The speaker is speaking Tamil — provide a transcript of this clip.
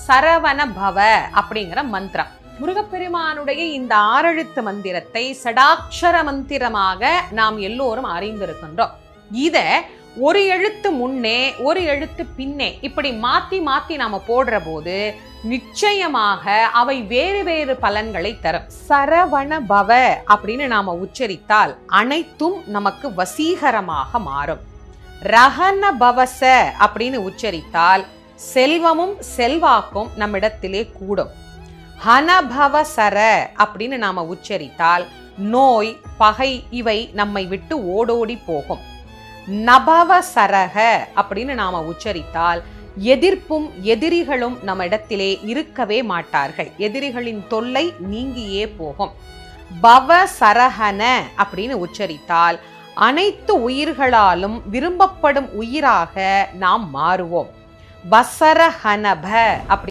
சரவண பவ அப்படிங்கிற மந்திரம். முருகப்பெருமானுடைய இந்த 6 எழுத்து மந்திரத்தை சடாட்சர மந்திரமாக நாம் எல்லோரும் அறிந்திருக்கின்றோம். இத ஒரு எழுத்து முன்னே ஒரு எழுத்து பின்னே இப்படி மாத்தி மாத்தி நாம போடுற போது நிச்சயமாக அவை வேறு வேறு பலன்களை தரும். சரவண பவ அப்படின்னு நாம உச்சரித்தால் அனைத்தும் நமக்கு வசீகரமாக மாறும். ரஹன பவச அப்படின்னு உச்சரித்தால் செல்வமும் செல்வாக்கும் நம்மிடத்திலே கூடும். ஹனபவசர அப்படின்னு நாம உச்சரித்தால் நோய் பகை இவை நம்மை விட்டு ஓடோடி போகும். நபவசரக அப்படின்னு நாம உச்சரித்தால் எதிர்ப்பும் எதிரிகளும் நம்ம இடத்திலே இருக்கவே மாட்டார்கள். எதிரிகளின் தொல்லை நீங்கியே போகும். பவசரஹன அப்படின்னு உச்சரித்தால் அனைத்து உயிர்களாலும் விரும்பப்படும் உயிராக நாம் மாறுவோம். வசரஹனப அப்படி